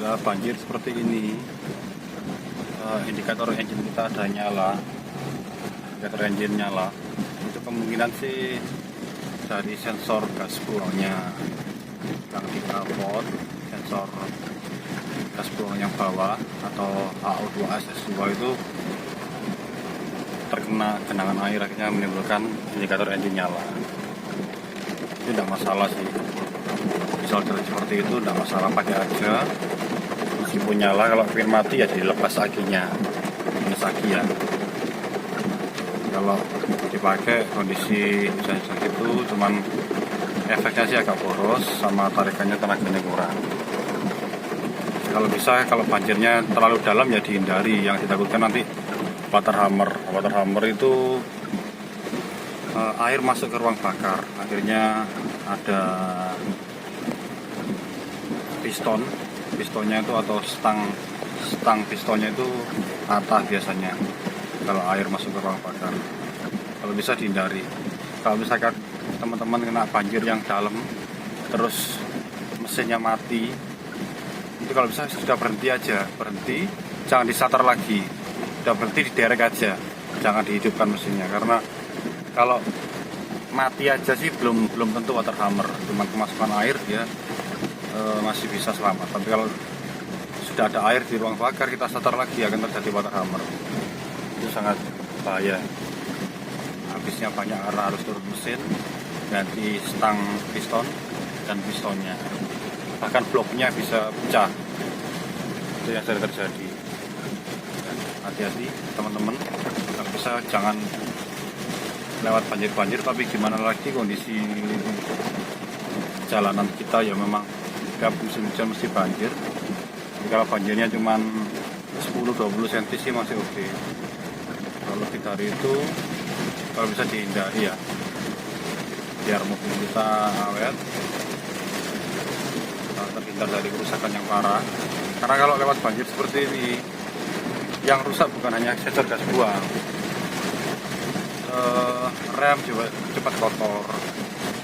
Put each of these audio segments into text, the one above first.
Bila banjir seperti ini, indikator engine kita ada nyala, indikator engine nyala, itu kemungkinan sih dari sensor gas buangnya yang di knalpot, sensor gas buang yang bawah atau AO2 SS2 itu terkena genangan air, akhirnya menimbulkan indikator engine nyala. Itu tidak masalah sih, misal seperti itu tidak masalah, pakai aja. Meskipun nyala, kalau pengen mati ya dilepas akinya, minus aki ya. Kalau dipakai kondisi sensor itu cuman efeknya sih agak boros, sama tarikannya tenaganya kurang. Kalau bisa, kalau banjirnya terlalu dalam ya dihindari. Yang ditakutkan nanti water hammer. Water hammer itu air masuk ke ruang bakar, akhirnya ada pistonnya itu atau stang pistonnya itu patah biasanya kalau air masuk ke ruang bakar. Kalau bisa dihindari. Kalau misalkan teman-teman kena banjir yang dalam terus mesinnya mati, itu kalau bisa sudah berhenti aja, berhenti, jangan distarter lagi, sudah berhenti diderek aja, jangan dihidupkan mesinnya. Karena kalau mati aja sih belum tentu water hammer, cuma kemasukan air dia masih bisa selamat. Tapi kalau sudah ada air di ruang bakar, kita starter lagi, akan terjadi water hammer. Itu sangat bahaya. Habisnya banyak karena harus turun mesin, ganti stang piston dan pistonnya. Bahkan bloknya bisa pecah. Itu yang sering terjadi. Hati-hati teman-teman, kalau bisa jangan lewat banjir-banjir. Tapi gimana lagi kondisi jalanan kita ya memang setiap musim hujan mesti banjir. Jadi kalau banjirnya cuma 10-20 cm sih masih oke. Kalau lebih dari itu, kalau bisa dihindari ya, biar mobil kita awet, terhindar dari kerusakan yang parah. Karena kalau lewat banjir seperti ini, yang rusak bukan hanya sensor gas buang, rem juga cepat kotor.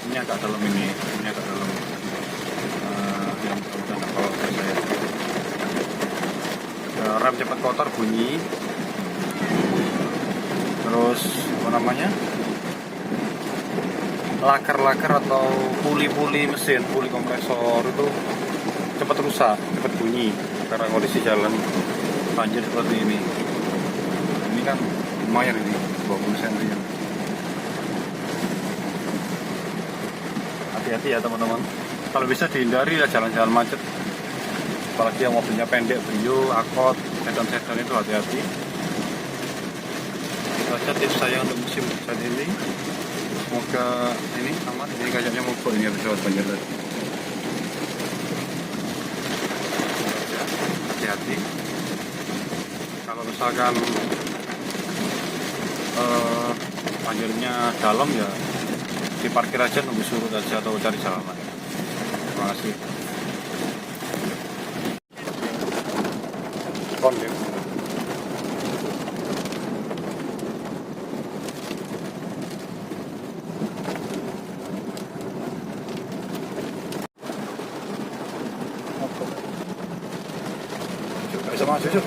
Ini agak dalam, ini agak dalam. Yang kalau saya rem cepat kotor, bunyi. Terus apa namanya, laker atau puli-puli mesin, puli kompresor itu cepat rusak, cepat bunyi karena kondisi jalan banjir seperti ini. Ini kan lumayan, ini 20 cm. Hati-hati ya teman-teman, kalau bisa dihindari ya jalan-jalan macet, apalagi yang mobilnya pendek, Brio, Akot, sedan itu hati-hati. Itu saja tips saya untuk musim hujan ini. Semoga ini aman. Ini kayaknya mogok ini habis lewat banjir tadi. Hati-hati. Kalau misalkan banjirnya dalam ya diparkir aja, nunggu surut aja atau cari jalan lain. Terima kasih. Kondisi. Bisa maju, Cuk.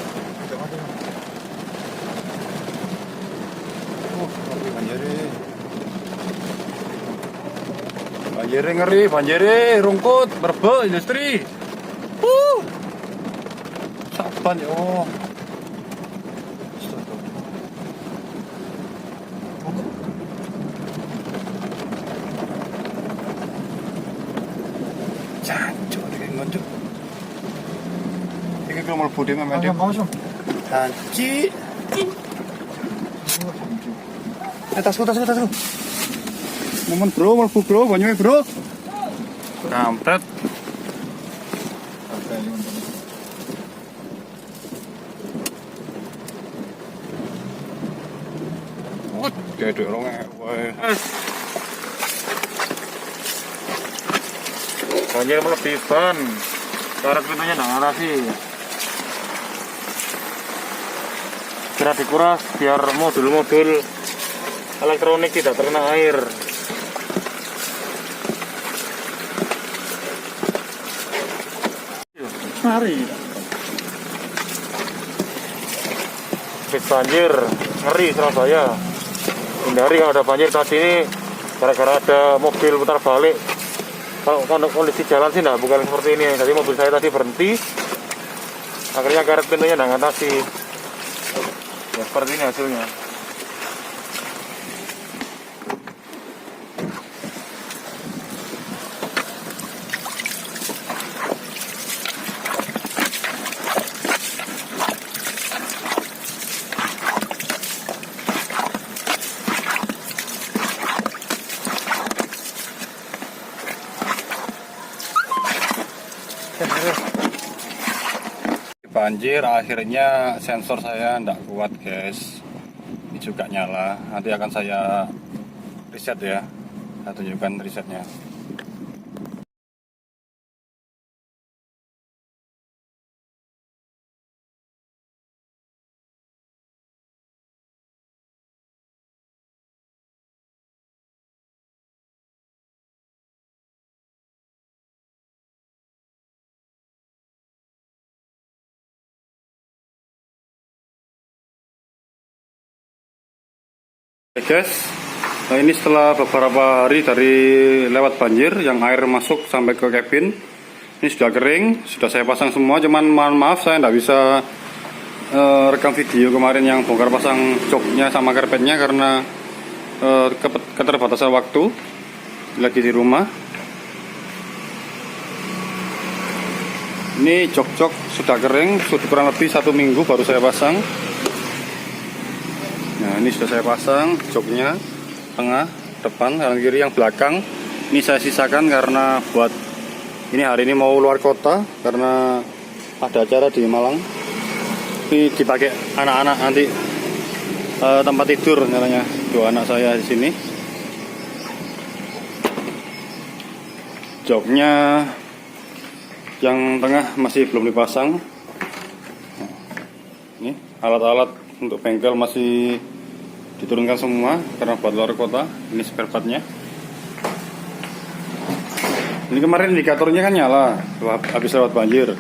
Banjire ngeri, banjire rungkut, berbek industri. Saban ya. Jancuk iki ngoncuk. Iki kalau mlebu dhewe memang mau. Janji. Tasku. Momen bro, mlebu bro, banyume bro. Kampret. Dedek rong wae. Banjir melebihi ban. Karet pintunya nggak ngarasi. Segera dikuras biar modul-modul elektronik tidak terkena air. Mari. habis banjir, ngeri Surabaya. Hindari kalau ada banjir. Tadi ini gara-gara ada mobil putar balik. Kalau kondisi jalan sih bukan seperti ini. Jadi mobil saya tadi berhenti, akhirnya karet pintunya nggak ngatasi. Ya seperti ini hasilnya. Banjir, akhirnya sensor saya tidak kuat guys. Ini juga nyala. Nanti akan saya reset ya. Saya tunjukkan resetnya. Guys, nah ini setelah beberapa hari dari lewat banjir yang air masuk sampai ke kabin, ini sudah kering, sudah saya pasang semua. Cuman mohon maaf saya tidak bisa rekam video kemarin yang bongkar pasang joknya sama karpetnya karena keterbatasan waktu lagi di rumah. Ini jok-jok sudah kering, sudah kurang lebih 1 minggu baru saya pasang. Nah ini sudah saya pasang joknya, tengah, depan, kanan kiri, yang belakang ini saya sisakan karena buat ini hari ini mau luar kota karena ada acara di Malang. Ini dipakai anak-anak nanti tempat tidur katanya 2 anak saya di sini. Joknya yang tengah masih belum dipasang. Ini alat-alat untuk bengkel masih diturunkan semua karena buat luar kota. Ini spare partnya. Ini kemarin indikatornya kan nyala habis lewat banjir.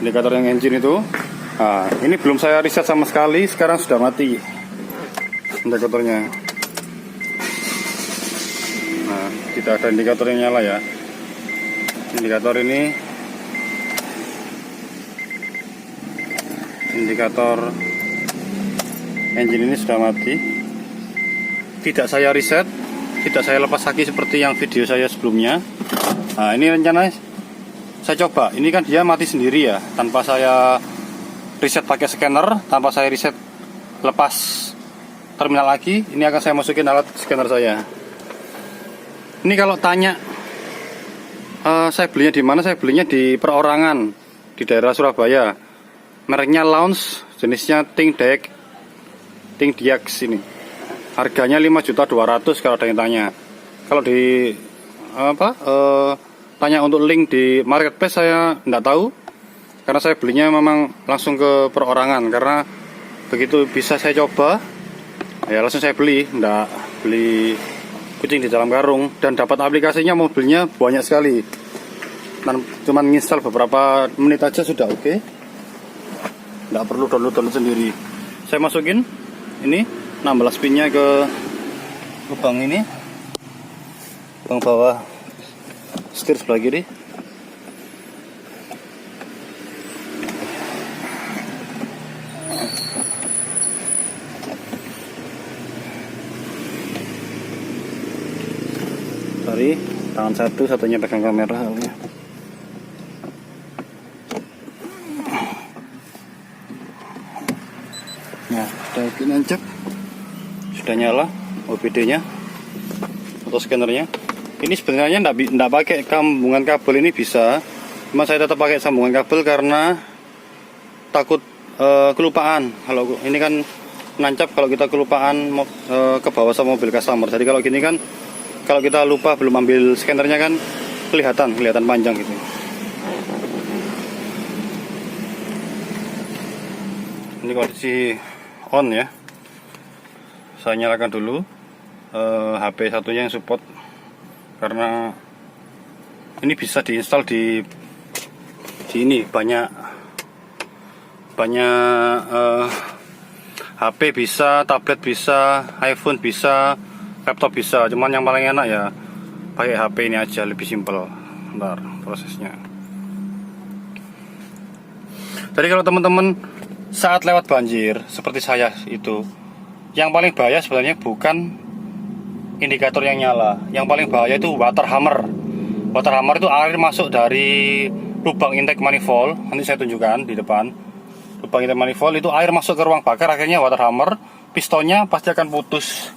Indikator yang engine itu. Nah, ini belum saya reset sama sekali. Sekarang sudah mati indikatornya. Nah, tidak ada indikator yang nyala ya. Indikator ini indikator engine ini sudah mati. Tidak saya reset, tidak saya lepas lagi seperti yang video saya sebelumnya. Nah ini rencana saya coba. Ini kan dia mati sendiri ya, tanpa saya reset pakai scanner, tanpa saya reset lepas terminal lagi. Ini akan saya masukin alat scanner saya. Ini kalau tanya saya belinya di mana, saya belinya di perorangan di daerah Surabaya. Mereknya Launch, jenisnya Ting Diax ini. Harganya 5.200.000 kalau ada yang tanya. Kalau di tanya untuk link di marketplace saya tidak tahu. Karena saya belinya memang langsung ke perorangan karena begitu bisa saya coba ya langsung saya beli, tidak beli kucing di dalam karung. Dan dapat aplikasinya mobilnya banyak sekali. Dan cuma nginstal beberapa menit aja sudah oke. Tidak perlu download sendiri. Saya masukin ini 16 pinnya ke lubang ini, lubang bawah setir sebelah kiri. Sorry, tangan satunya pegang kamera. Nah, udah nancep, sudah nyala OBD-nya atau scannernya. Ini sebenarnya tidak pakai sambungan kabel, ini bisa, cuma saya tetap pakai sambungan kabel karena takut kelupaan. Kalau ini kan nancap, kalau kita kelupaan ke bawah sama mobil customer. Jadi kalau gini kan, kalau kita lupa belum ambil scannernya kan kelihatan panjang gitu. Ini kondisi on ya. Saya nyalakan dulu HP satunya yang support karena ini bisa diinstal di ini banyak HP bisa, tablet bisa, iPhone bisa, laptop bisa. Cuman yang paling enak ya pakai HP ini aja, lebih simpel. Bentar, prosesnya. Jadi kalau teman-teman saat lewat banjir seperti saya itu, yang paling bahaya sebenarnya bukan indikator yang nyala. Yang paling bahaya itu water hammer. Water hammer itu air masuk dari lubang intake manifold. Nanti saya tunjukkan di depan. Lubang intake manifold itu air masuk ke ruang bakar, akhirnya water hammer, pistonnya pasti akan putus.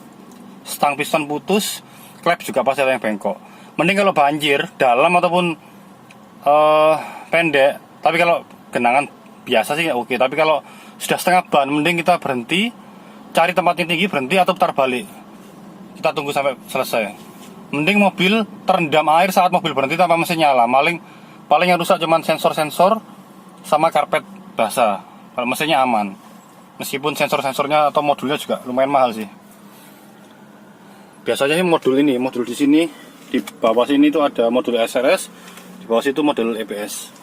Stang piston putus, klep juga pasti ada yang bengkok. Mending kalau banjir dalam ataupun pendek, tapi kalau genangan biasa sih oke. Tapi kalau sudah setengah ban, mending kita berhenti, cari tempat yang tinggi, berhenti atau putar balik. Kita tunggu sampai selesai. Mending mobil terendam air saat mobil berhenti tanpa mesin nyala. Paling yang rusak cuman sensor-sensor sama karpet basah. Kalau mesinnya aman. Meskipun sensor-sensornya atau modulnya juga lumayan mahal sih. Biasanya sih modul di sini, di bawah sini itu ada modul SRS, di bawah situ modul EBS.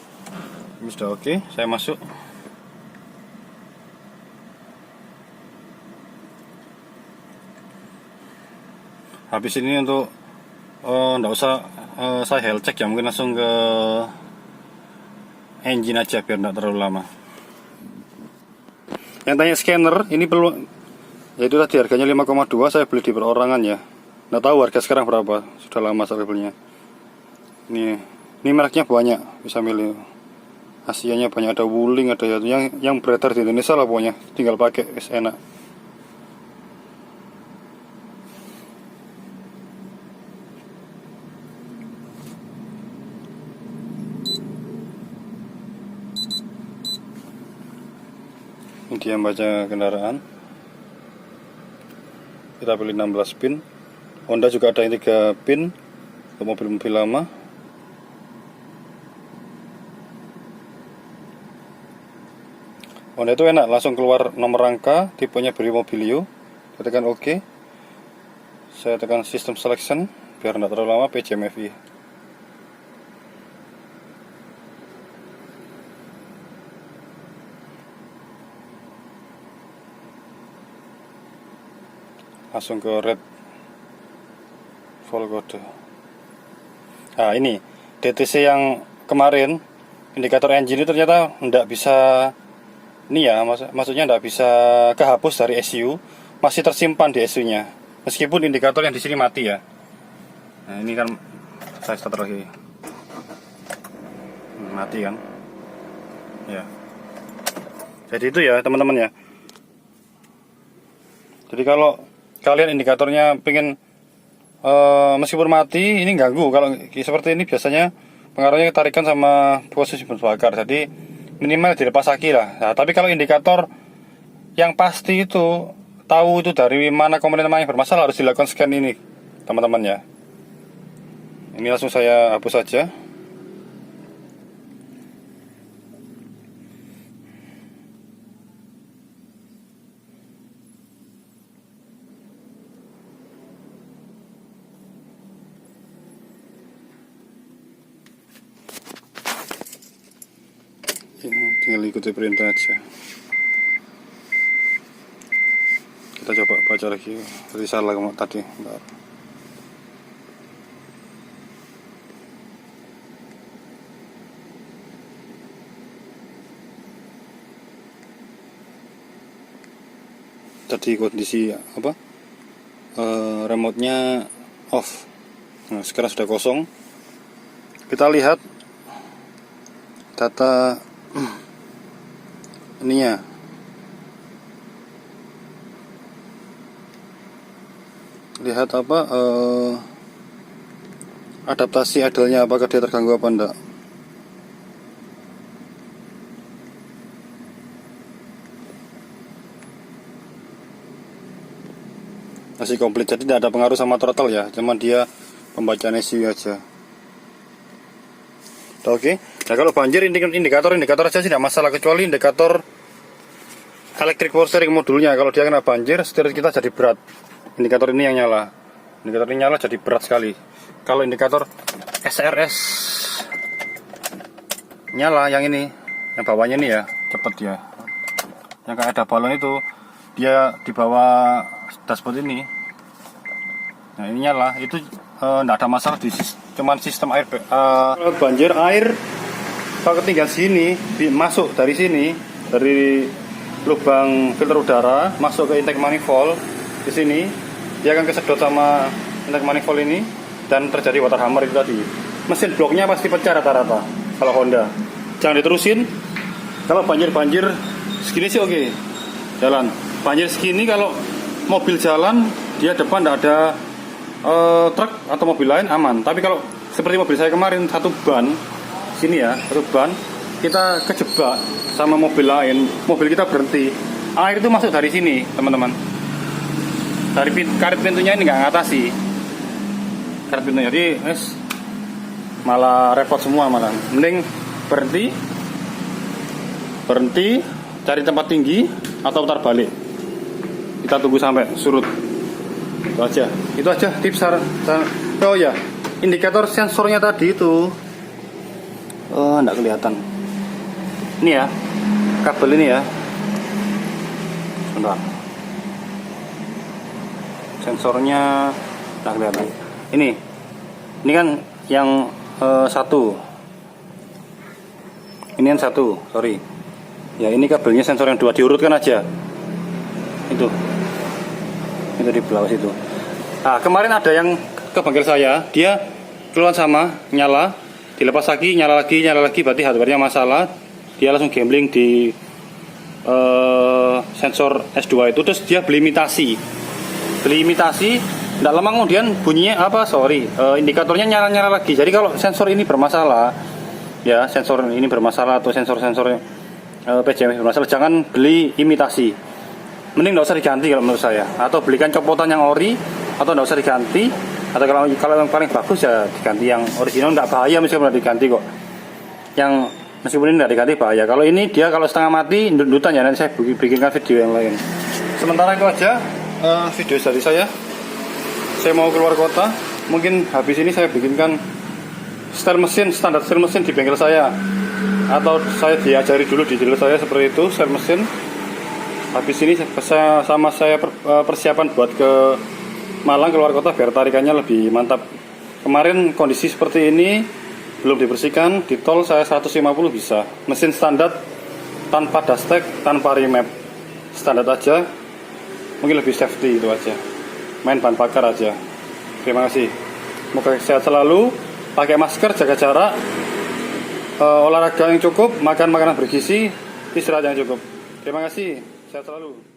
Ini sudah oke, saya masuk. Habis ini untuk nggak usah saya health check ya, mungkin langsung ke engine aja biar nggak terlalu lama. Yang tanya scanner ini perlu, yaitu tadi harganya 5,2, saya beli di perorangan ya. Nggak tahu harga sekarang berapa, sudah lama saya belinya. Ini mereknya banyak, bisa milih. Asianya banyak, ada Wuling, ada yang beredar di Indonesia lah pokoknya, tinggal pakai, enak. Ini dia baca kendaraan. Kita pilih 16 pin. Honda juga ada yang 3 pin untuk mobil-mobil lama. Honda itu enak, langsung keluar nomor rangka, tipenya Brio Mobilio. Saya tekan OK. Saya tekan System Selection biar tidak terlalu lama, PJMFI. Langsung ke red full code. Nah ini DTC yang kemarin, indikator engine itu ternyata tidak bisa, ini ya maksudnya tidak bisa kehapus dari ECU, masih tersimpan di ECU nya meskipun indikator yang di sini mati ya. Nah ini kan saya start lagi, mati kan ya. Jadi itu ya teman-teman ya. Jadi kalau kalian indikatornya pengen meskipun mati, ini ganggu. Kalau seperti ini biasanya pengaruhnya ketarikan sama posisi bakar. Jadi minimal dilepas lagi lah. Nah, tapi kalau indikator yang pasti itu, tahu itu dari mana komponen yang bermasalah, harus dilakukan scan ini teman-teman ya. Ini langsung saya hapus saja. Tinggal ikuti perintah aja. Kita coba baca lagi. Tadi salah tadi. Bentar. Tadi kondisi apa? Remote-nya off. Nah, sekarang sudah kosong. Kita lihat data ininya. Lihat apa adaptasi idle-nya, apakah dia terganggu apa enggak. Masih komplit, jadi tidak ada pengaruh sama throttle ya, cuma dia pembacaan ECU aja. Oke. Nah kalau banjir indikator aja tidak masalah, kecuali indikator electric power steering modulnya. Kalau dia kena banjir, setir kita jadi berat. Indikator ini yang nyala. Indikator ini nyala jadi berat sekali. Kalau indikator SRS nyala, yang ini, yang bawahnya ini ya, cepet ya. Yang kayak ada balon itu dia di bawah dashboard ini. Nah ini nyala, itu nggak ada masalah cuman sistem air. Kalau banjir air kalau ketinggian sini masuk dari sini, dari lubang filter udara masuk ke intake manifold di sini, dia akan kesedot sama intake manifold ini dan terjadi water hammer itu tadi. Mesin bloknya pasti pecah rata-rata kalau Honda. Jangan diterusin. Kalau banjir segini sih oke, jalan. Banjir segini kalau mobil jalan, dia depan tidak ada truk atau mobil lain aman. Tapi kalau seperti mobil saya kemarin, satu ban sini ya, satu ban kita kejebak sama mobil lain, mobil kita berhenti, air itu masuk dari sini teman-teman, dari karet pintunya ini nggak ngatasi karet pintunya, jadi malah repot semua. Malah mending berhenti cari tempat tinggi atau putar balik, kita tunggu sampai surut. Itu aja tips oh ya, indikator sensornya tadi itu enggak kelihatan. Ini ya, kabel ini ya. Sebentar. Sensornya enggak kelihatan. Ini kan yang satu. Ini yang satu, sorry. Ya ini kabelnya sensor yang dua, diurutkan aja. Itu di bawah situ. Nah, kemarin ada yang ke bengkel saya, dia keluar sama nyala, dilepas lagi, nyala lagi, berarti hardware-nya masalah. Dia langsung gambling di sensor S2 itu, terus dia beli imitasi. Tidak lama kemudian bunyinya indikatornya nyala lagi. Jadi kalau sensor ini bermasalah, ya sensor ini bermasalah atau sensor PJM bermasalah, jangan beli imitasi. Mending nggak usah diganti kalau menurut saya, atau belikan copotan yang ori, atau nggak usah diganti, atau kalau yang paling bagus ya diganti yang original, nggak bahaya meskipun nggak diganti kok. Yang meskipun ini nggak diganti bahaya. Kalau ini dia kalau setengah mati ndut-ndutan ya, nanti saya bikinkan video yang lain. Sementara itu aja video dari saya. Saya mau keluar kota, mungkin habis ini saya bikinkan standar setel mesin di bengkel saya, atau saya diajari dulu di dealer saya seperti itu setel mesin. Habis ini saya persiapan buat ke Malang, keluar kota, biar tarikannya lebih mantap. Kemarin kondisi seperti ini belum dibersihkan, di tol saya 150 bisa. Mesin standar tanpa dashtek, tanpa remap, standar aja, mungkin lebih safety itu aja. Main bahan bakar aja. Terima kasih. Semoga sehat selalu, pakai masker, jaga jarak, olahraga yang cukup, makan makanan bergizi, istirahat yang cukup. Terima kasih. Sehat selalu.